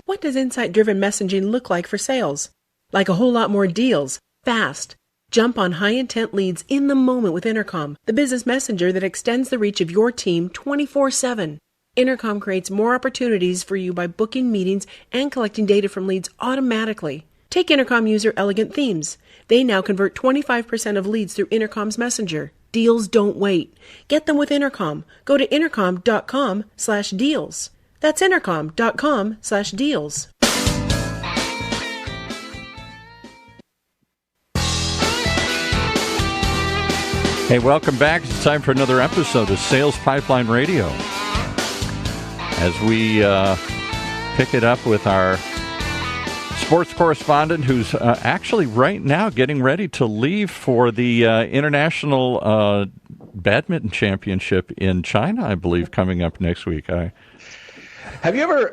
What does insight-driven messaging look like for sales? Like a whole lot more deals, fast. Jump on high-intent leads in the moment with Intercom, the business messenger that extends the reach of your team 24/7. Intercom creates more opportunities for you by booking meetings and collecting data from leads automatically. Take Intercom user Elegant Themes. They now convert 25% of leads through Intercom's messenger. Deals don't wait. Get them with Intercom. Go to intercom.com/deals. That's intercom.com/deals. Hey, welcome back. It's time for another episode of Sales Pipeline Radio. As we pick it up with our sports correspondent who's actually right now getting ready to leave for the International Badminton Championship in China, I believe, coming up next week. Have you ever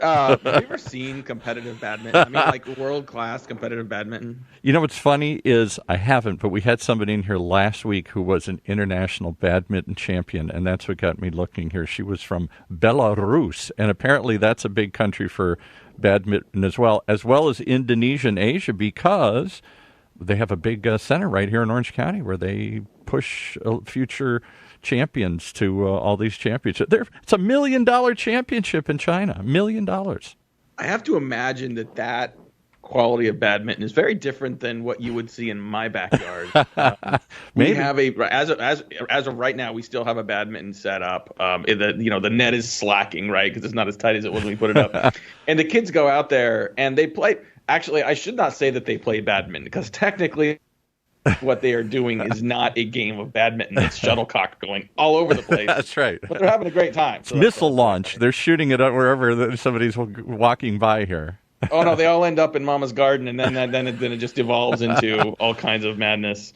seen competitive badminton? I mean, like world-class competitive badminton? You know what's funny is I haven't, but we had somebody in here last week who was an international badminton champion, and that's what got me looking here. She was from Belarus, and apparently that's a big country for badminton as well as Indonesia and Asia, because they have a big center right here in Orange County where they push future champions to all these championships. It's $1 million championship in China, $1 million. I have to imagine that quality of badminton is very different than what you would see in my backyard. Maybe. We have as of right now, we still have a badminton set up. The net is slacking, right, because it's not as tight as it was when we put it up. And the kids go out there and they play. Actually, I should not say that they play badminton, because technically what they are doing is not a game of badminton. It's shuttlecock going all over the place. That's right. But they're having a great time. It's missile launch. They're shooting it up wherever somebody's walking by here. Oh, no, they all end up in Mama's garden, and then it just evolves into all kinds of madness.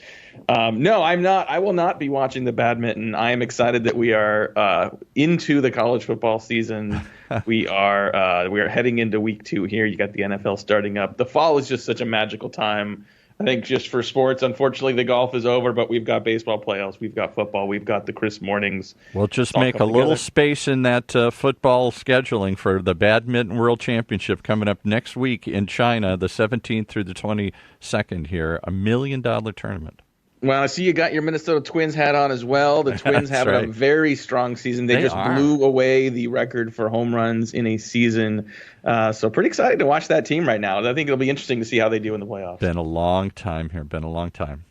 No, I'm not. I will not be watching the badminton. I am excited that we are into the college football season. We are heading into week 2 here. You got the NFL starting up. The fall is just such a magical time, I think, just for sports. Unfortunately, the golf is over, but we've got baseball playoffs, we've got football, we've got the crisp mornings. We'll just make a little space in that football scheduling for the Badminton World Championship coming up next week in China, the 17th through the 22nd here, $1 million tournament. Well, I see you got your Minnesota Twins hat on as well. The Twins have a very strong season. They just blew away the record for home runs in a season. So pretty excited to watch that team right now. I think it'll be interesting to see how they do in the playoffs. Been a long time here. Been a long time.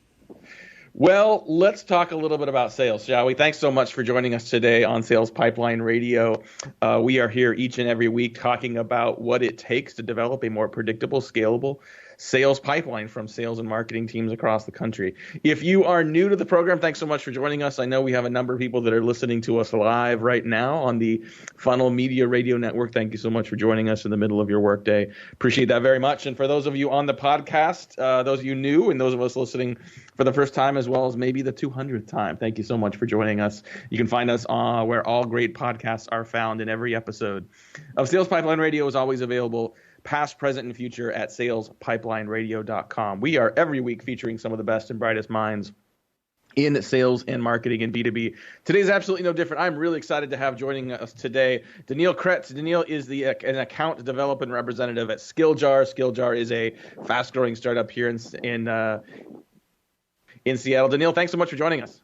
Well, let's talk a little bit about sales, shall we? Thanks so much for joining us today on Sales Pipeline Radio. We are here each and every week talking about what it takes to develop a more predictable, scalable sales pipeline from sales and marketing teams across the country. If you are new to the program, thanks so much for joining us. I know we have a number of people that are listening to us live right now on the Funnel Media Radio Network. Thank you so much for joining us in the middle of your workday. Appreciate that very much. And for those of you on the podcast, those of you new and those of us listening for the first time, as well as maybe the 200th time, thank you so much for joining us. You can find us where all great podcasts are found, in every episode of Sales Pipeline Radio is always available, past, present, and future, at salespipelineradio.com. We are every week featuring some of the best and brightest minds in sales and marketing and B2B. Today's absolutely no different. I'm really excited to have joining us today Daniil Krets. Daniil is an account development representative at Skilljar. Skilljar is a fast-growing startup here in Seattle. Daniil, thanks so much for joining us.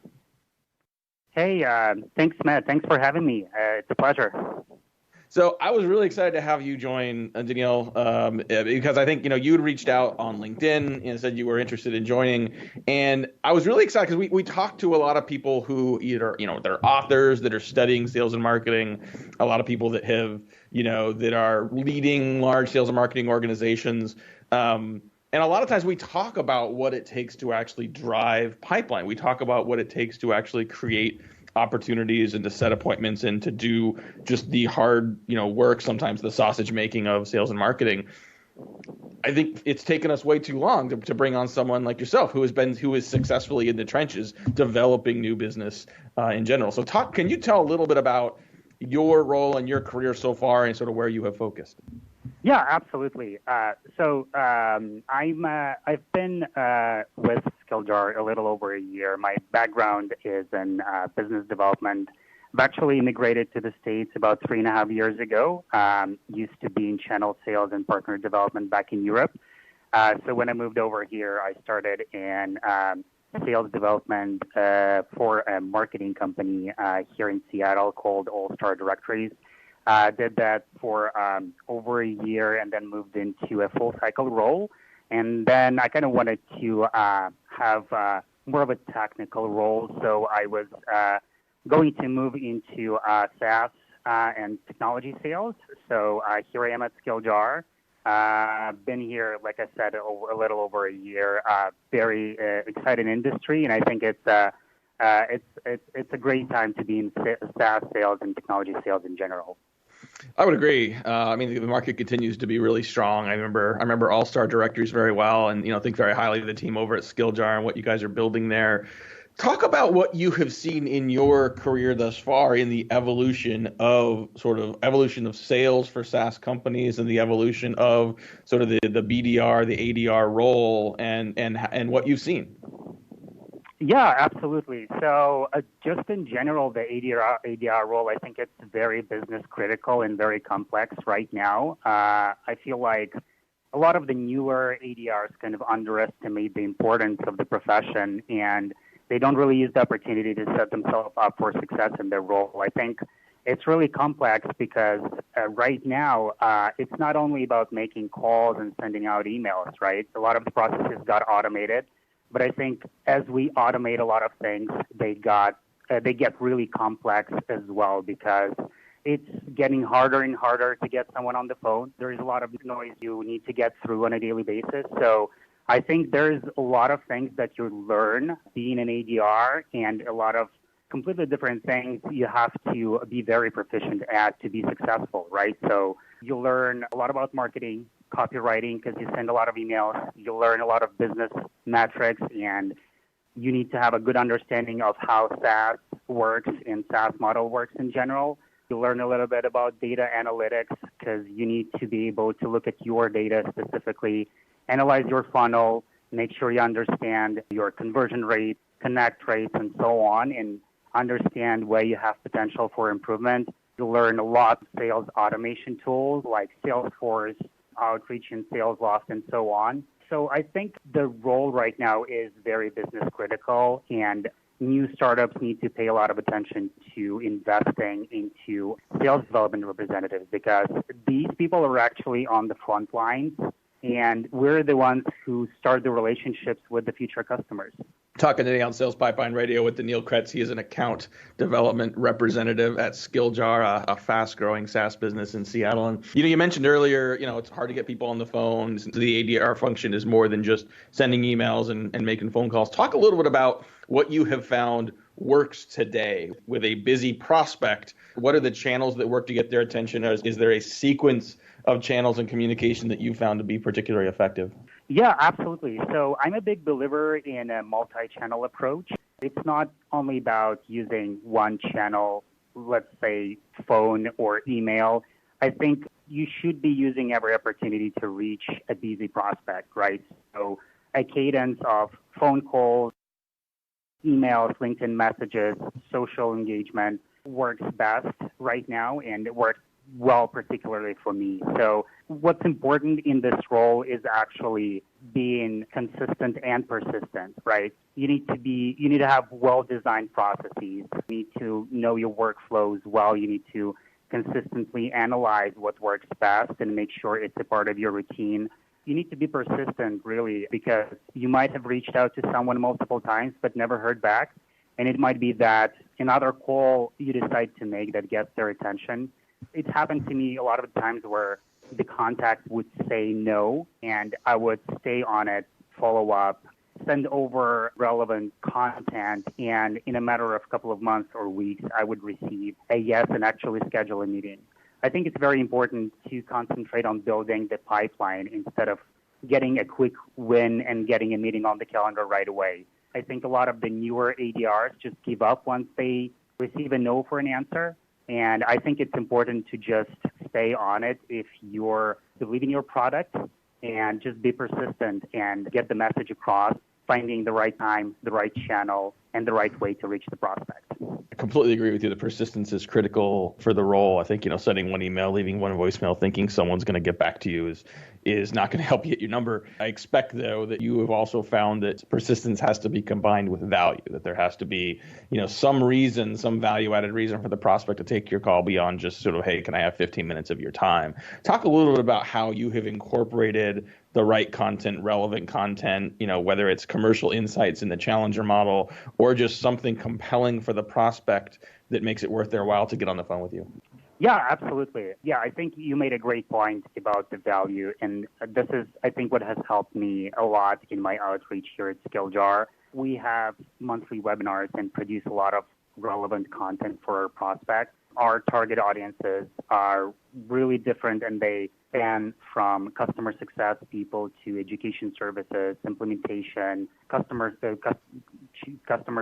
Hey, thanks, Matt. Thanks for having me. It's a pleasure. So I was really excited to have you join, Daniil, because I think you had reached out on LinkedIn and said you were interested in joining, and I was really excited because we talked to a lot of people who either they're authors that are studying sales and marketing, a lot of people that have that are leading large sales and marketing organizations, and a lot of times we talk about what it takes to actually drive pipeline. We talk about what it takes to actually create opportunities and to set appointments and to do just the hard, work, sometimes the sausage making of sales and marketing. I think it's taken us way too long to bring on someone like yourself who is successfully in the trenches developing new business in general. So can you tell a little bit about your role and your career so far and sort of where you have focused? Yeah, absolutely. So I've been with Skilljar a little over a year. My background is in business development, I've actually immigrated to the States about 3.5 years ago. Used to be in channel sales and partner development back in Europe. So when I moved over here, I started in sales development for a marketing company here in Seattle called All Star Directories. Did that for over a year and then moved into a full cycle role. And then I kind of wanted to have more of a technical role. So I was going to move into SaaS and technology sales. So here I am at Skilljar. Been here, like I said, a little over a year. Very exciting industry, and I think it's a great time to be in SaaS sales and technology sales in general. I would agree. I mean, the market continues to be really strong. I remember All Star Directories very well, and think very highly of the team over at Skilljar and what you guys are building there. Talk about what you have seen in your career thus far in the evolution of sales for SaaS companies and the evolution of sort of the BDR, the ADR role and what you've seen. Yeah, absolutely. So just in general, the ADR role, I think it's very business critical and very complex right now. I feel like a lot of the newer ADRs kind of underestimate the importance of the profession, and they don't really use the opportunity to set themselves up for success in their role. I think it's really complex because right now, it's not only about making calls and sending out emails, right? A lot of the processes got automated. But I think as we automate a lot of things, they get really complex as well because it's getting harder and harder to get someone on the phone. There is a lot of noise you need to get through on a daily basis. So I think there's a lot of things that you learn being an ADR and a lot of completely different things you have to be very proficient at to be successful, right? So you learn a lot about marketing, copywriting, because you send a lot of emails. You learn a lot of business metrics, and you need to have a good understanding of how SaaS works and SaaS model works in general. You learn a little bit about data analytics because you need to be able to look at your data specifically, analyze your funnel, make sure you understand your conversion rate, connect rates, and so on, and understand where you have potential for improvement. You learn a lot of sales automation tools like Salesforce, Outreach, and SalesLoft, and so on. So I think the role right now is very business critical, and new startups need to pay a lot of attention to investing into sales development representatives because these people are actually on the front lines, and we're the ones who start the relationships with the future customers. Talking today on Sales Pipeline Radio with Daniil Krets. He is an account development representative at Skilljar, a fast-growing SaaS business in Seattle. And you mentioned earlier, it's hard to get people on the phone. The ADR function is more than just sending emails and making phone calls. Talk a little bit about what you have found works today with a busy prospect. What are the channels that work to get their attention? Is there a sequence of channels and communication that you found to be particularly effective? Yeah, absolutely. So I'm a big believer in a multi-channel approach. It's not only about using one channel, let's say phone or email. I think you should be using every opportunity to reach a busy prospect, right? So a cadence of phone calls, emails, LinkedIn messages, social engagement works best right now, and it works well, particularly for me. So what's important in this role is actually being consistent and persistent, right? You need to have well-designed processes. You need to know your workflows well. You need to consistently analyze what works best and make sure it's a part of your routine. You need to be persistent, really, because you might have reached out to someone multiple times but never heard back. And it might be that another call you decide to make that gets their attention. It's happened to me a lot of times where the contact would say no, and I would stay on it, follow up, send over relevant content, and in a matter of a couple of months or weeks, I would receive a yes and actually schedule a meeting. I think it's very important to concentrate on building the pipeline instead of getting a quick win and getting a meeting on the calendar right away. I think a lot of the newer ADRs just give up once they receive a no for an answer. And I think it's important to just stay on it if you believe in your product and just be persistent and get the message across, finding the right time, the right channel, and the right way to reach the prospect. I completely agree with you. The persistence is critical for the role. I think, sending one email, leaving one voicemail, thinking someone's going to get back to you is not going to help you hit your number. I expect, though, that you have also found that persistence has to be combined with value, that there has to be, some reason, some value-added reason for the prospect to take your call beyond just sort of, hey, can I have 15 minutes of your time? Talk a little bit about how you have incorporated the right content, relevant content, whether it's commercial insights in the challenger model or just something compelling for the prospect that makes it worth their while to get on the phone with you. Yeah, absolutely. Yeah, I think you made a great point about the value. And this is, I think, what has helped me a lot in my outreach here at Skilljar. We have monthly webinars and produce a lot of relevant content for our prospects. Our target audiences are really different, and they span from customer success people to education services, implementation, customer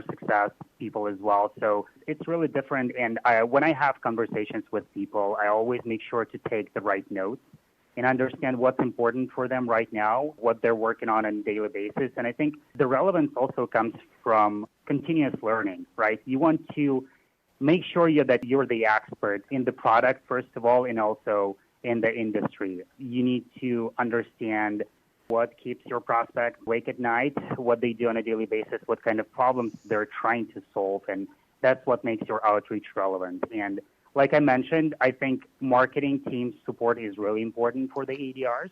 success people as well. So it's really different. And when I have conversations with people, I always make sure to take the right notes and understand what's important for them right now, what they're working on a daily basis. And I think the relevance also comes from continuous learning, right? You want to make sure that you're the expert in the product, first of all, and also in the industry. You need to understand what keeps your prospect awake at night, what they do on a daily basis, what kind of problems they're trying to solve, and that's what makes your outreach relevant. And like I mentioned, I think marketing team support is really important for the ADRs.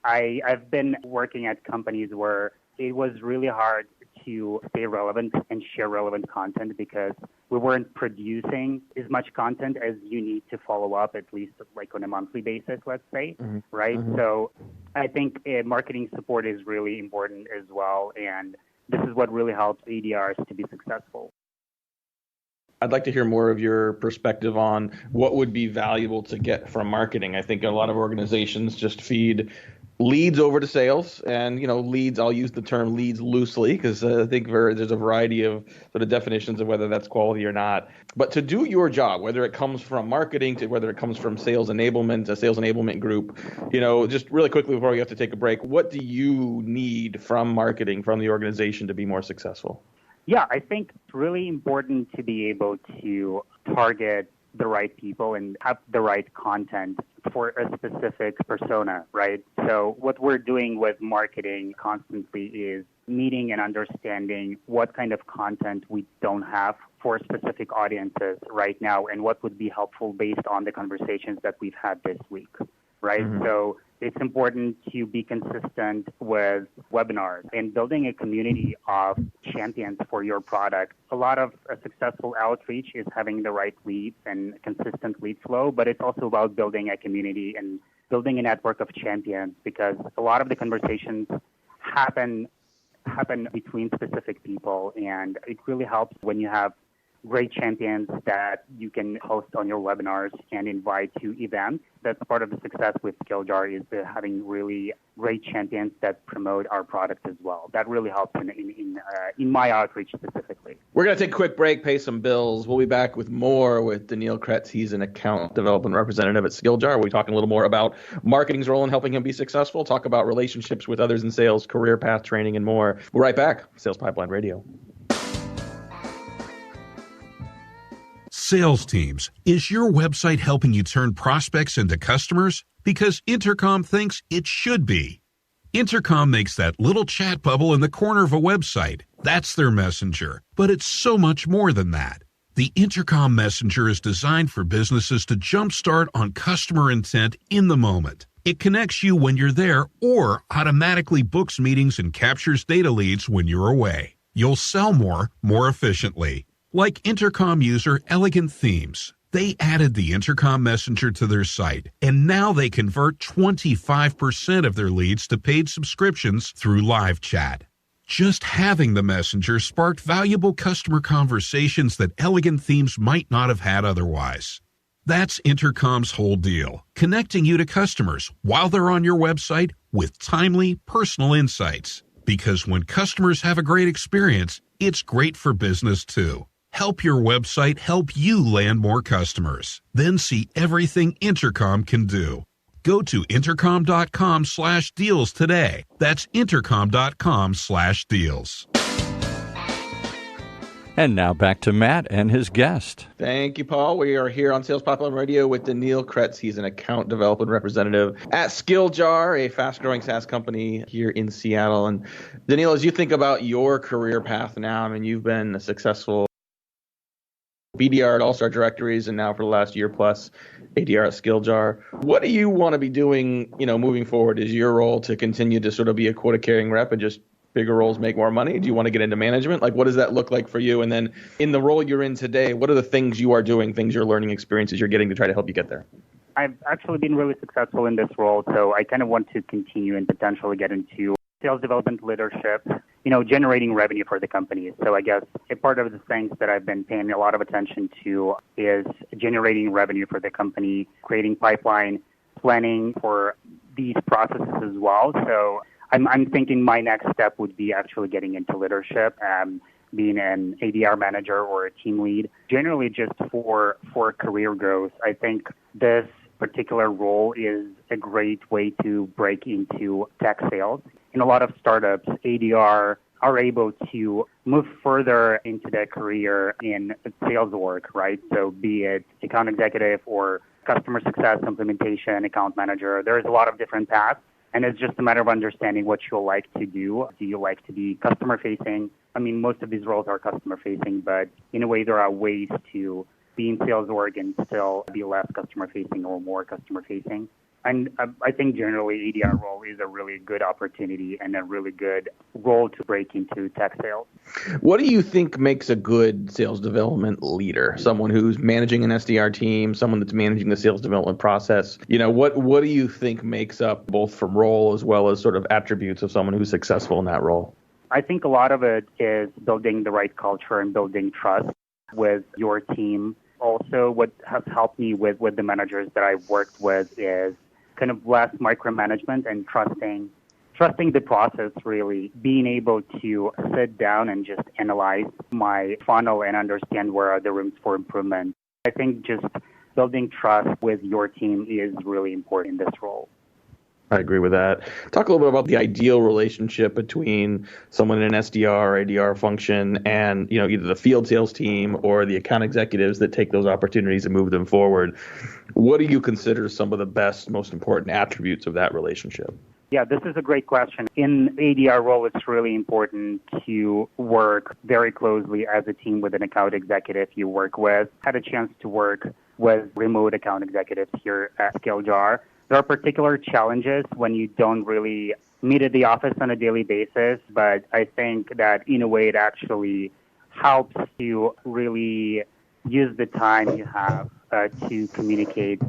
I've been working at companies where it was really hard to stay relevant and share relevant content because we weren't producing as much content as you need to follow up, at least like on a monthly basis, let's say, right? Mm-hmm. So I think marketing support is really important as well, and this is what really helps ADRs to be successful. I'd like to hear more of your perspective on what would be valuable to get from marketing. I think a lot of organizations just feed leads over to sales, and leads, I'll use the term leads loosely because I think there's a variety of sort of definitions of whether that's quality or not. But to do your job, whether it comes from marketing to whether it comes from sales enablement, a sales enablement group, just really quickly before we have to take a break, what do you need from marketing, from the organization to be more successful? Yeah, I think it's really important to be able to target the right people and have the right content for a specific persona, right? So what we're doing with marketing constantly is meeting and understanding what kind of content we don't have for specific audiences right now and what would be helpful based on the conversations that we've had this week, right? Mm-hmm. So it's important to be consistent with webinars and building a community of champions for your product. A lot of a successful outreach is having the right leads and consistent lead flow, but it's also about building a community and building a network of champions because a lot of the conversations happen between specific people, and it really helps when you have great champions that you can host on your webinars and invite to events. That's part of the success with Skilljar is having really great champions that promote our product as well. That really helps in my outreach specifically. We're going to take a quick break, pay some bills. We'll be back with more with Daniil Krets. He's an account development representative at Skilljar. We'll be talking a little more about marketing's role in helping him be successful, talk about relationships with others in sales, career path training, and more. We're right back. Sales Pipeline Radio. Sales teams, is your website helping you turn prospects into customers? Because Intercom thinks it should be. Intercom makes that little chat bubble in the corner of a website. That's their messenger, but it's so much more than that. The Intercom messenger is designed for businesses to jumpstart on customer intent in the moment. It connects you when you're there or automatically books meetings and captures data leads when you're away. You'll sell more efficiently. Like Intercom user Elegant Themes, they added the Intercom Messenger to their site, and now they convert 25% of their leads to paid subscriptions through live chat. Just having the Messenger sparked valuable customer conversations that Elegant Themes might not have had otherwise. That's Intercom's whole deal, connecting you to customers while they're on your website with timely, personal insights. Because when customers have a great experience, it's great for business too. Help your website help you land more customers. Then see everything Intercom can do. Go to intercom.com/deals today. That's intercom.com/deals. And now back to Matt and his guest. Thank you, Paul. We are here on Sales Pipeline Radio with Daniil Krets. He's an account development representative at Skilljar, a fast-growing SaaS company here in Seattle. And Daniil, as you think about your career path now, I mean, you've been a successful BDR at All-Star Directories and now for the last year plus ADR at Skilljar. What do you want to be doing, moving forward? Is your role to continue to sort of be a quota-carrying rep and just bigger roles make more money? Do you want to get into management? Like, what does that look like for you? And then in the role you're in today, what are the things you are doing, things you're learning, experiences you're getting to try to help you get there? I've actually been really successful in this role, so I kind of want to continue and potentially get into sales development leadership, generating revenue for the company. So I guess a part of the things that I've been paying a lot of attention to is generating revenue for the company, creating pipeline, planning for these processes as well. So I'm thinking my next step would be actually getting into leadership, being an ADR manager or a team lead, generally just for career growth. I think this particular role is a great way to break into tech sales. In a lot of startups, ADR are able to move further into their career in sales work, right? So be it account executive or customer success implementation, account manager, there's a lot of different paths. And it's just a matter of understanding what you'll like to do. Do you like to be customer-facing? I mean, most of these roles are customer-facing, but in a way, there are ways to be in sales org and still be less customer-facing or more customer-facing. And I think generally ADR role is a really good opportunity and a really good role to break into tech sales. What do you think makes a good sales development leader? Someone who's managing an SDR team, someone that's managing the sales development process. What do you think makes up both from role as well as sort of attributes of someone who's successful in that role? I think a lot of it is building the right culture and building trust with your team. Also, what has helped me with the managers that I've worked with is kind of less micromanagement and trusting the process, really, being able to sit down and just analyze my funnel and understand where are the rooms for improvement. I think just building trust with your team is really important in this role. I agree with that. Talk a little bit about the ideal relationship between someone in an SDR or ADR function and, either the field sales team or the account executives that take those opportunities and move them forward. What do you consider some of the best, most important attributes of that relationship? Yeah, this is a great question. In ADR role, it's really important to work very closely as a team with an account executive you work with. Had a chance to work with remote account executives here at Skilljar. There are particular challenges when you don't really meet at the office on a daily basis, but I think that in a way it actually helps you really use the time you have to communicate,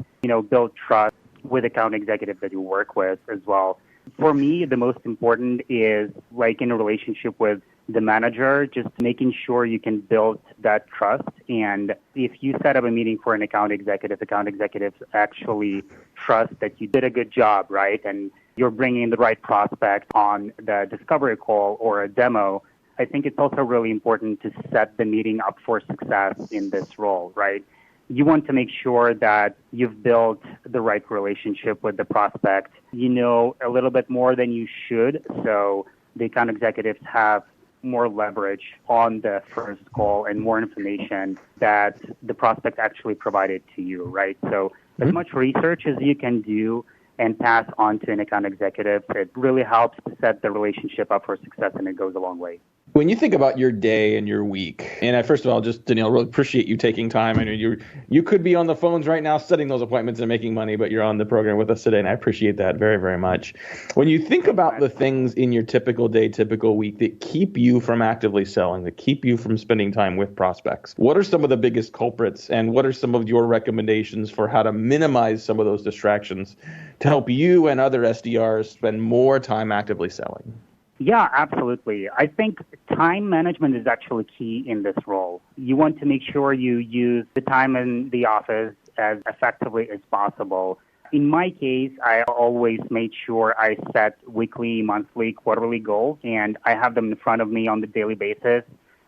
build trust with account executives that you work with as well. For me, the most important is like in a relationship with the manager, just making sure you can build that trust. And if you set up a meeting for an account executives actually trust that you did a good job, right? And you're bringing the right prospect on the discovery call or a demo. I think it's also really important to set the meeting up for success in this role, right? You want to make sure that you've built the right relationship with the prospect. You know a little bit more than you should, so the account executives have more leverage on the first call and more information that the prospect actually provided to you, right? So as much research as you can do and pass on to an account executive, it really helps to set the relationship up for success, and it goes a long way. When you think about your day and your week, and first of all, just Daniil, really appreciate you taking time. I know you could be on the phones right now setting those appointments and making money, but you're on the program with us today, and I appreciate that very, very much. When you think about the things in your typical day, typical week that keep you from actively selling, that keep you from spending time with prospects, what are some of the biggest culprits, and what are some of your recommendations for how to minimize some of those distractions to help you and other SDRs spend more time actively selling? Yeah, absolutely. I think time management is actually key in this role. You want to make sure you use the time in the office as effectively as possible. In my case, I always made sure I set weekly, monthly, quarterly goals, and I have them in front of me on the daily basis.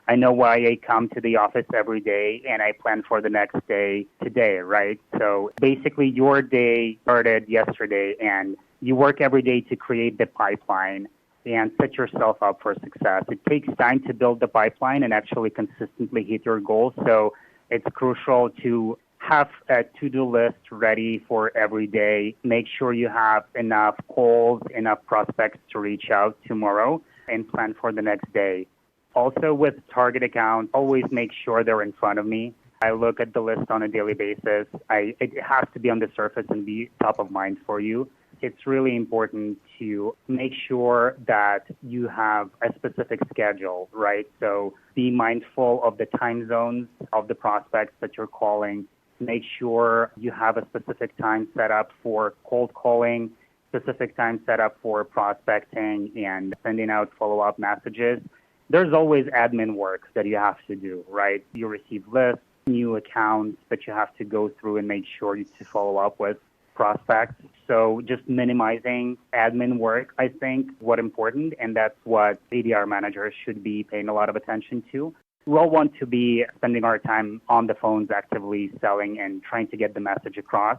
I know why I come to the office every day, and I plan for the next day today, right? So basically, your day started yesterday, and you work every day to create the pipeline. and set yourself up for success. It takes time to build the pipeline and actually consistently hit your goals. So it's crucial to have a to-do list ready for every day. Make sure you have enough calls, enough prospects to reach out tomorrow, and plan for the next day. Also, with target accounts, always make sure they're in front of me. I look at the list on a daily basis. It has to be on the surface and be top of mind for you. It's really important to make sure that you have a specific schedule, right? So be mindful of the time zones of the prospects that you're calling. Make sure you have a specific time set up for cold calling, specific time set up for prospecting and sending out follow-up messages. There's always admin work that you have to do, right? You receive lists, new accounts that you have to go through and make sure you to follow up with prospects. So just minimizing admin work, I think, what's important, and that's what ADR managers should be paying a lot of attention to. We all want to be spending our time on the phones actively selling and trying to get the message across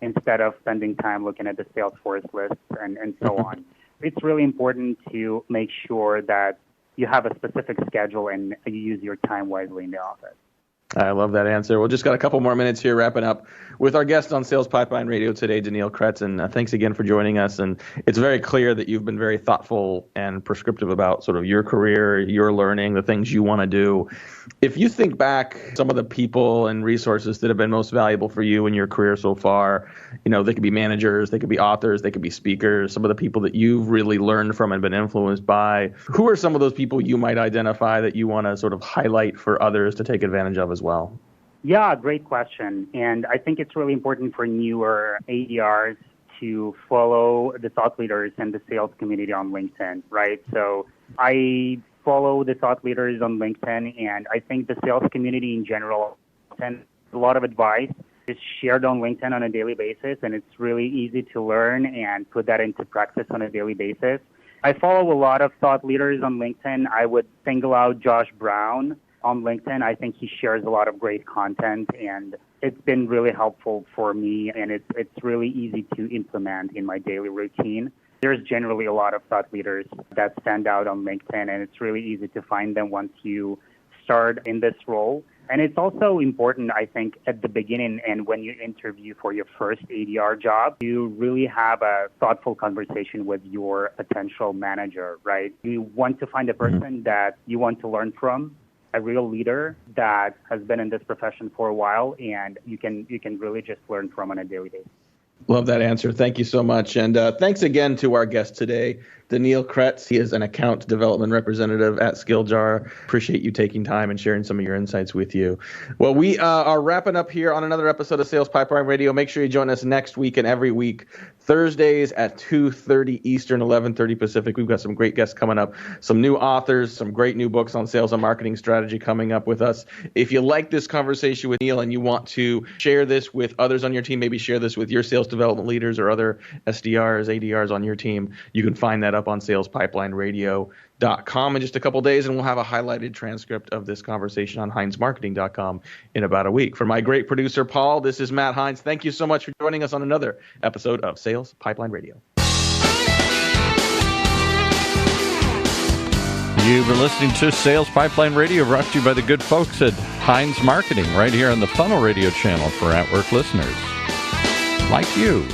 instead of spending time looking at the Salesforce lists and so on. It's really important to make sure that you have a specific schedule and you use your time wisely in the office. I love that answer. We'll just got a couple more minutes here wrapping up with our guest on Sales Pipeline Radio today, Daniil Krets. And thanks again for joining us. And it's very clear that you've been very thoughtful and prescriptive about sort of your career, your learning, the things you want to do. If you think back, some of the people and resources that have been most valuable for you in your career so far, they could be managers, they could be authors, they could be speakers, some of the people that you've really learned from and been influenced by. Who are some of those people you might identify that you want to sort of highlight for others to take advantage of as well? Yeah, great question. And I think it's really important for newer ADRs to follow the thought leaders and the sales community on LinkedIn, right? So I follow the thought leaders on LinkedIn, and I think the sales community in general, and a lot of advice is shared on LinkedIn on a daily basis, and it's really easy to learn and put that into practice on a daily basis. I follow a lot of thought leaders on LinkedIn. I would single out Josh Brown on LinkedIn. I think he shares a lot of great content, and it's been really helpful for me, and it's really easy to implement in my daily routine. There's generally a lot of thought leaders that stand out on LinkedIn, and it's really easy to find them once you start in this role. And it's also important, I think, at the beginning and when you interview for your first ADR job, you really have a thoughtful conversation with your potential manager, right? You want to find a person that you want to learn from, a real leader that has been in this profession for a while, and you can really just learn from on a daily basis. Love that answer. Thank you so much. And thanks again to our guest today, Daniil Krets. He is an account development representative at Skilljar. Appreciate you taking time and sharing some of your insights with you. Well, we are wrapping up here on another episode of Sales Pipeline Radio. Make sure you join us next week and every week, Thursdays at 2:30 Eastern, 11:30 Pacific. We've got some great guests coming up, some new authors, some great new books on sales and marketing strategy coming up with us. If you like this conversation with Neil and you want to share this with others on your team, maybe share this with your sales development leaders or other SDRs, ADRs on your team, you can find that up on salespipelineradio.com in just a couple days, and we'll have a highlighted transcript of this conversation on HeinzMarketing.com in about a week. For my great producer, Paul, this is Matt Heinz. Thank you so much for joining us on another episode of Sales Pipeline Radio. You've been listening to Sales Pipeline Radio, brought to you by the good folks at Heinz Marketing, right here on the Funnel Radio channel for at-work listeners like you.